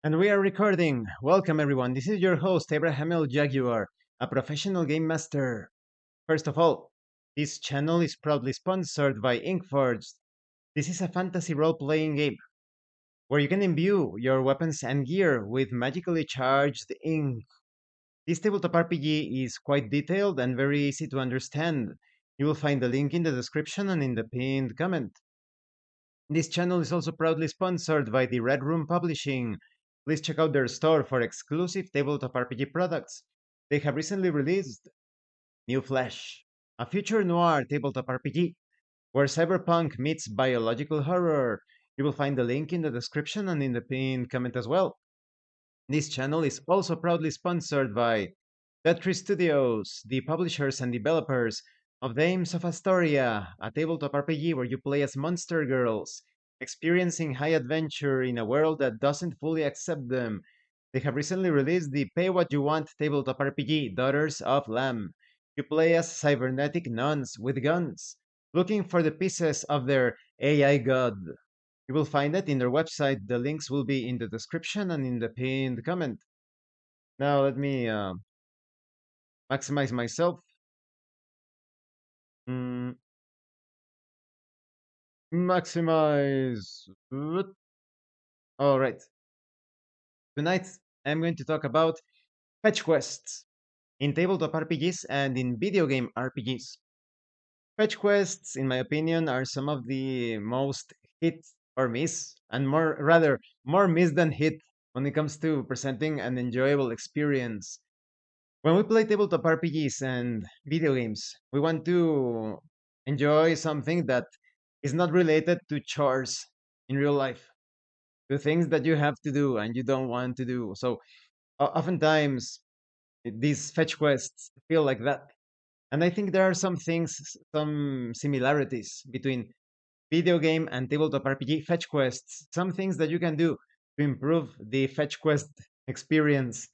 And we are recording. Welcome, everyone. This is your host, Abraham El Jaguar, a professional game master. First of all, this channel is proudly sponsored by Inkforged. This is a fantasy role playing game where you can imbue your weapons and gear with magically charged ink. This tabletop RPG is quite detailed and very easy to understand. You will find the link in the description and in the pinned comment. This channel is also proudly sponsored by the Red Room Publishing. Please check out their store for exclusive tabletop RPG products. They have recently released New Flesh, a future noir tabletop RPG where cyberpunk meets biological horror. You will find the link in the description and in the pinned comment as well. This channel is also proudly sponsored by Tetris Studios, the publishers and developers of Dames of Asstoria, a tabletop RPG where you play as monster girls, experiencing high adventure in a world that doesn't fully accept them. They have recently released the Pay What You Want tabletop RPG, Daughters of Lamb. You play as cybernetic nuns with guns, looking for the pieces of their AI god. You will find it in their website. The links will be in the description and in the pinned comment. Now let me maximize myself. Mm, maximize. All right. Tonight I'm going to talk about fetch quests in tabletop RPGs and in video game RPGs. Fetch quests, in my opinion, are some of the most hit or miss, and more miss than hit when it comes to presenting an enjoyable experience. When we play tabletop RPGs and video games, we want to enjoy something that is not related to chores in real life, to things that you have to do and you don't want to do. So oftentimes these fetch quests feel like that. And I think there are some things, some similarities between video game and tabletop RPG fetch quests, some things that you can do to improve the fetch quest experience.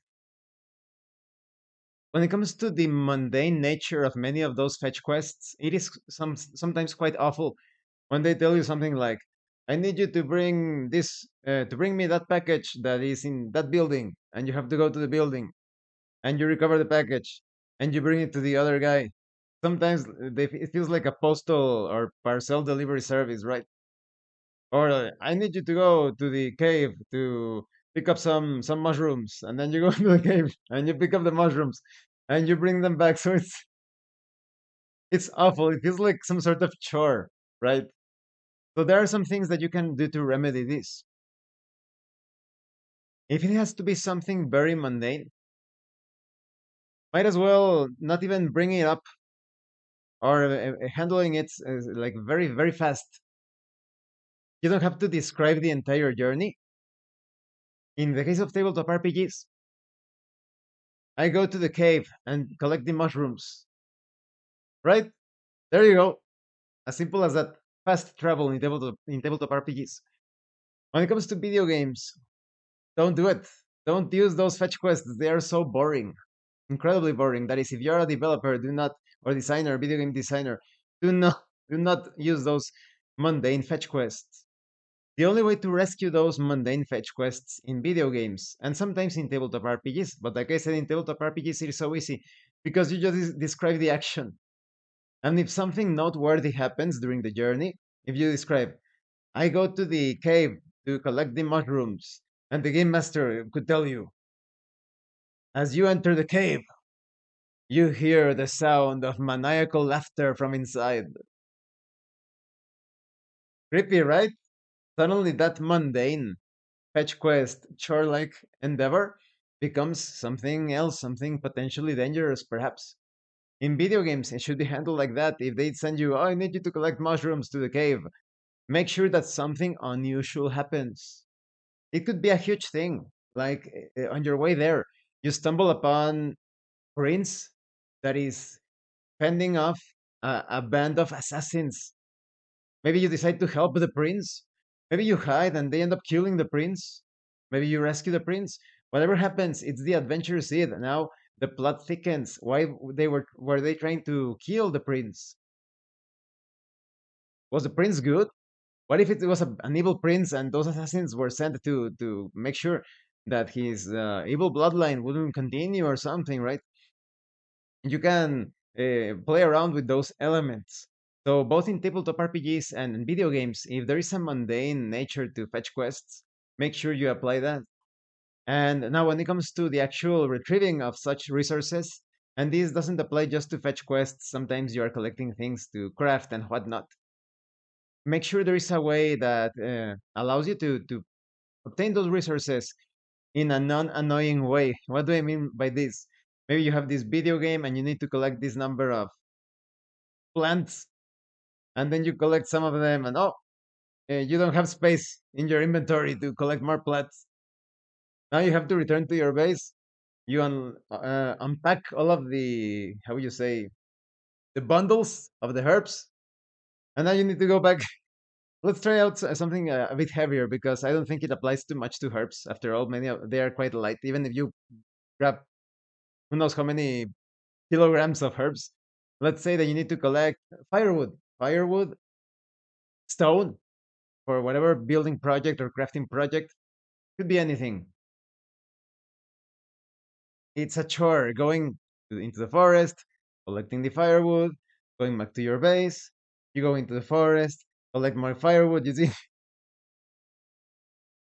When it comes to the mundane nature of many of those fetch quests, it is sometimes quite awful when they tell you something like, "I need you to bring to bring me that package that is in that building," and you have to go to the building and you recover the package and you bring it to the other guy. Sometimes it feels like a postal or parcel delivery service, right? Or I need you to go to the cave to pick up some mushrooms, and then you go to the cave and you pick up the mushrooms and you bring them back. So it's awful. It feels like some sort of chore, right? So there are some things that you can do to remedy this. If it has to be something very mundane, might as well not even bring it up or handling it like very fast. You don't have to describe the entire journey. In the case of tabletop RPGs, I go to the cave and collect the mushrooms. Right? There you go. As simple as that. Fast travel in tabletop RPGs. When it comes to video games, don't do it. Don't use those fetch quests. They are so boring. Incredibly boring. That is, if you're a developer, do not, or designer, video game designer, do not do not use those mundane fetch quests. The only way to rescue those mundane fetch quests in video games, and sometimes in tabletop RPGs, but like I said, in tabletop RPGs, it is so easy because you just describe the action. And if something noteworthy happens during the journey, if you describe, I go to the cave to collect the mushrooms, and the game master could tell you, as you enter the cave, you hear the sound of maniacal laughter from inside. Creepy, right? Suddenly, that mundane fetch quest chore like endeavor becomes something else, something potentially dangerous, perhaps. In video games, it should be handled like that. If they send you, oh, I need you to collect mushrooms to the cave, make sure that something unusual happens. It could be a huge thing. Like on your way there, you stumble upon prince that is fending off a band of assassins. Maybe you decide to help the prince. Maybe you hide and they end up killing the prince. Maybe you rescue the prince. Whatever happens, it's the adventure seed. Now the plot thickens. Why they were they trying to kill the prince? Was the prince good? What if it was an evil prince and those assassins were sent to make sure? that his evil bloodline wouldn't continue or something, right? You can play around with those elements. So both in tabletop RPGs and in video games, if there is a mundane nature to fetch quests, make sure you apply that. And now, when it comes to the actual retrieving of such resources, and this doesn't apply just to fetch quests, sometimes you are collecting things to craft and whatnot. Make sure there is a way that allows you to obtain those resources in a non annoying way. What do I mean by this? Maybe you have this video game and you need to collect this number of plants, and then you collect some of them, and oh, you don't have space in your inventory to collect more plants. Now you have to return to your base. You unpack all of the, how would you say, the bundles of the herbs, and now you need to go back. Let's try out something a bit heavier because I don't think it applies too much to herbs. After all, they are quite light. Even if you grab who knows how many kilograms of herbs, let's say that you need to collect firewood, stone for whatever building project or crafting project. Could be anything. It's a chore going into the forest, collecting the firewood, going back to your base. You go into the forest, collect more firewood. You see,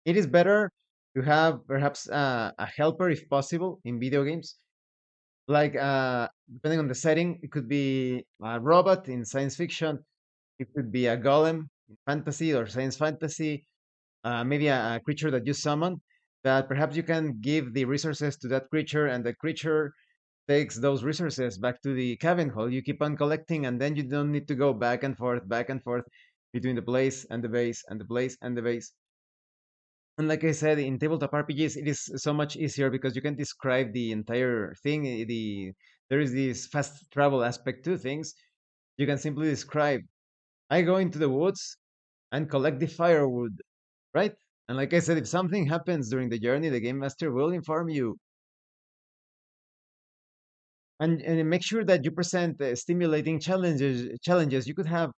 it is better to have perhaps a helper if possible in video games. Like, depending on the setting, it could be a robot in science fiction, it could be a golem in fantasy or science fantasy, maybe a creature that you summon that perhaps you can give the resources to that creature, and the creature takes those resources back to the cabin hole. You keep on collecting, and then you don't need to go back and forth between the place and the base and the place and the base. And like I said, in tabletop RPGs, it is so much easier because you can describe the entire thing. There is this fast travel aspect to things. You can simply describe, I go into the woods and collect the firewood, right? And like I said, if something happens during the journey, the game master will inform you. And make sure that you present stimulating challenges. You could have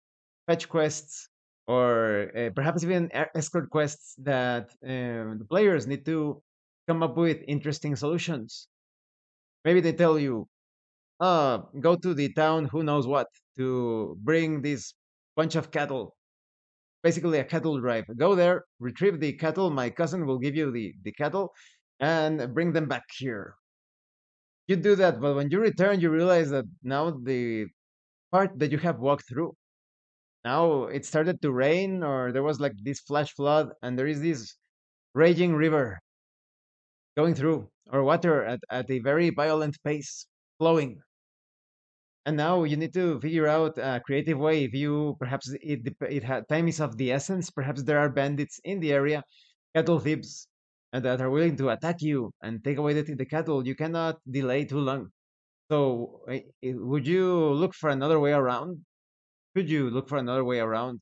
fetch quests or perhaps even escort quests that the players need to come up with interesting solutions. Maybe they tell you, go to the town who knows what to bring this bunch of cattle, basically a cattle drive. Go there, retrieve the cattle, my cousin will give you the cattle, and bring them back here. You do that, but when you return, you realize that now the part that you have walked through, now it started to rain, or there was like this flash flood, and there is this raging river going through, or water at a very violent pace flowing. And now you need to figure out a creative way. If you perhaps time is of the essence, perhaps there are bandits in the area, cattle thieves, and that are willing to attack you and take away the cattle. You cannot delay too long. So, would you look for another way around? Could you look for another way around?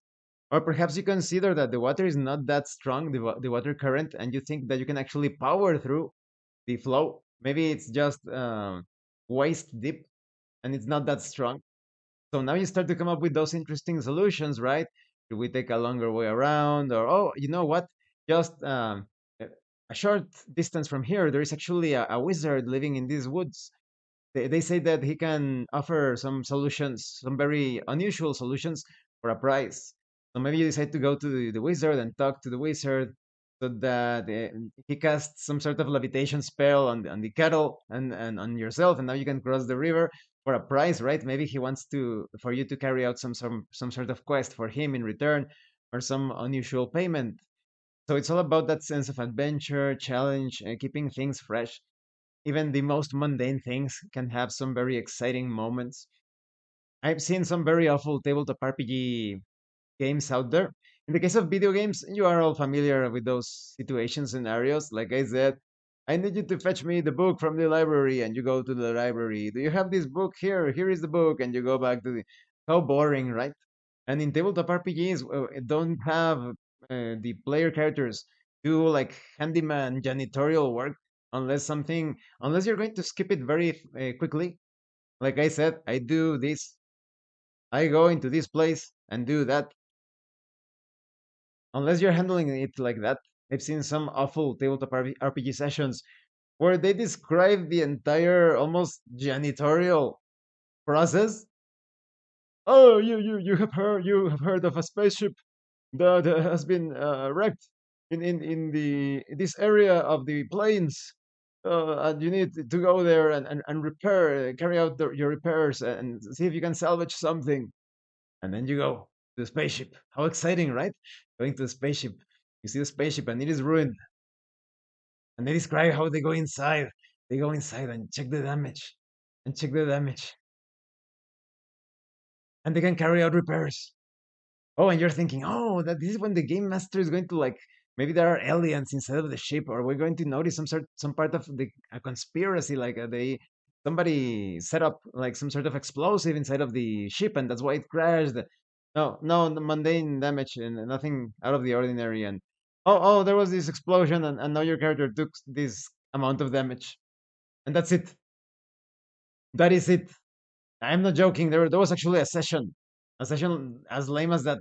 Or perhaps you consider that the water is not that strong, the water current, and you think that you can actually power through the flow. Maybe it's just waist deep and it's not that strong. So now you start to come up with those interesting solutions, right? Do we take a longer way around? Or, oh, you know what? Just a short distance from here, there is actually a wizard living in these woods. They say that he can offer some solutions, some very unusual solutions for a price. So maybe you decide to go to the wizard and talk to the wizard so that he casts some sort of levitation spell on the cattle and on yourself, and now you can cross the river for a price, right? Maybe he wants to for you to carry out some sort of quest for him in return, or some unusual payment. So it's all about that sense of adventure, challenge, and keeping things fresh. Even the most mundane things can have some very exciting moments. I've seen some very awful tabletop RPG games out there. In the case of video games, you are all familiar with those situation scenarios. Like I said, I need you to fetch me the book from the library, and you go to the library. Do you have this book here? Here is the book, and you go back to the. How boring, right? And in tabletop RPGs, don't have the player characters do like handyman janitorial work unless you're going to skip it very quickly. Like I said, I do this. I go into this place and do that. Unless you're handling it like that, I've seen some awful tabletop RPG sessions where they describe the entire almost janitorial process. Oh, you have heard of a spaceship that has been wrecked in this area of the plains, and you need to go there and repair, carry out your repairs and see if you can salvage something. And then you go to the spaceship. How exciting, right? Going to the spaceship. You see the spaceship and it is ruined. And they describe how they go inside. They go inside and check the damage. And check the damage. And they can carry out repairs. Oh, and you're thinking, oh, that this is when the game master is going to like, maybe there are aliens inside of the ship, or we're going to notice some part of the a conspiracy, like they somebody set up like some sort of explosive inside of the ship, and that's why it crashed. No, no, the mundane damage and nothing out of the ordinary. And oh, there was this explosion, and now your character took this amount of damage, and that's it. That is it. I'm not joking. There was actually a session as lame as that.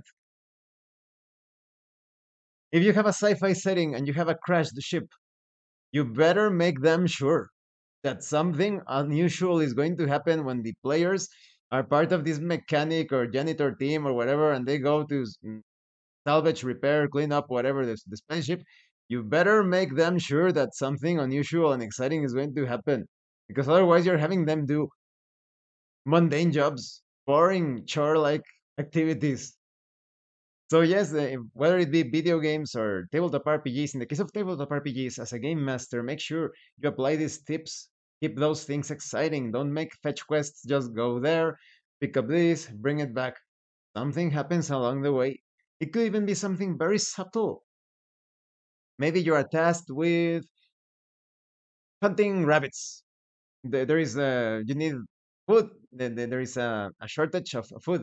If you have a sci-fi setting and you have a crashed ship, you better make them sure that something unusual is going to happen when the players are part of this mechanic or janitor team or whatever, and they go to salvage, repair, clean up, whatever the spaceship. You better make them sure that something unusual and exciting is going to happen, because otherwise you're having them do mundane jobs, boring chore-like activities. So yes, whether it be video games or tabletop RPGs, in the case of tabletop RPGs, as a game master, make sure you apply these tips. Keep those things exciting. Don't make fetch quests. Just go there, pick up this, bring it back. Something happens along the way. It could even be something very subtle. Maybe you are tasked with hunting rabbits. There is you need food. There is a shortage of food.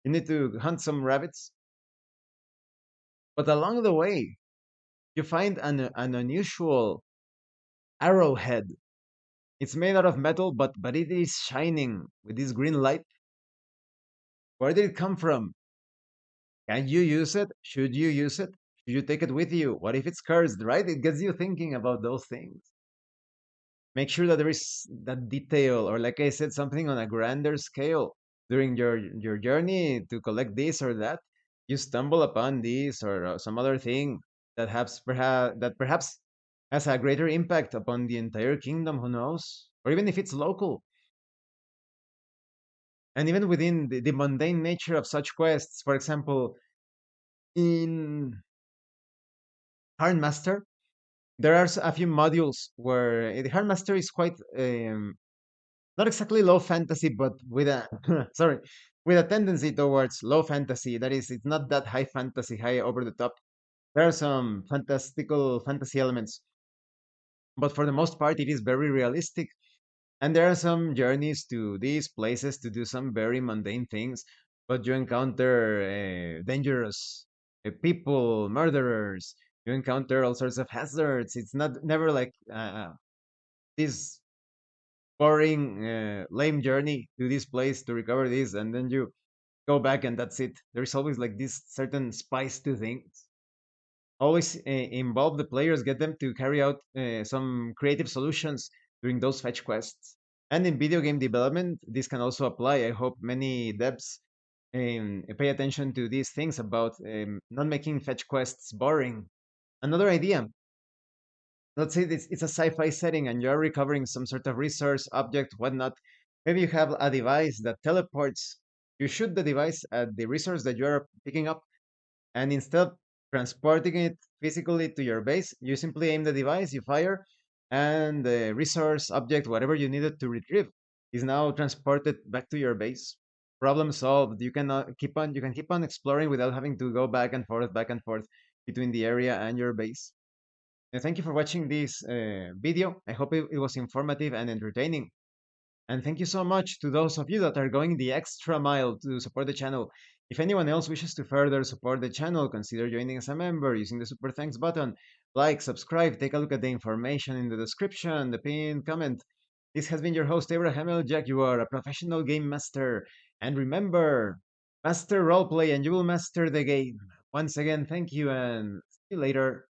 You need to hunt some rabbits. But along the way, you find an unusual arrowhead. It's made out of metal, but it is shining with this green light. Where did it come from? Can you use it? Should you use it? Should you take it with you? What if it's cursed, right? It gets you thinking about those things. Make sure that there is that detail, or like I said, something on a grander scale during your journey to collect this or that. You stumble upon this or some other thing that perhaps has a greater impact upon the entire kingdom. Who knows? Or even if it's local, and even within the mundane nature of such quests. For example, in Hardmaster, there are a few modules where the Hardmaster is quite not exactly low fantasy, but with a sorry, with a tendency towards low fantasy. That is, it's not that high fantasy, high over the top. There are some fantastical fantasy elements, but for the most part, it is very realistic. And there are some journeys to these places to do some very mundane things, but you encounter dangerous people, murderers. You encounter all sorts of hazards. It's not never like this boring, lame journey to this place to recover this, and then you go back and that's it. There's always like this certain spice to things. Always involve the players, get them to carry out some creative solutions during those fetch quests. And in video game development, this can also apply. I hope many devs pay attention to these things about not making fetch quests boring. Another idea, let's say it's a sci-fi setting and you're recovering some sort of resource, object, whatnot. Maybe you have a device that teleports. You shoot the device at the resource that you're picking up, and instead of transporting it physically to your base, you simply aim the device, you fire, and the resource, object, whatever you needed to retrieve is now transported back to your base. Problem solved. You can keep on exploring without having to go back and forth between the area and your base. And thank you for watching this video. I hope it was informative and entertaining. And thank you so much to those of you that are going the extra mile to support the channel. If anyone else wishes to further support the channel, consider joining as a member using the super thanks button. Like, subscribe, take a look at the information in the description, the pinned comment. This has been your host, Abraham L. Jaguar, a professional game master. And remember, master roleplay and you will master the game. Once again, thank you and see you later.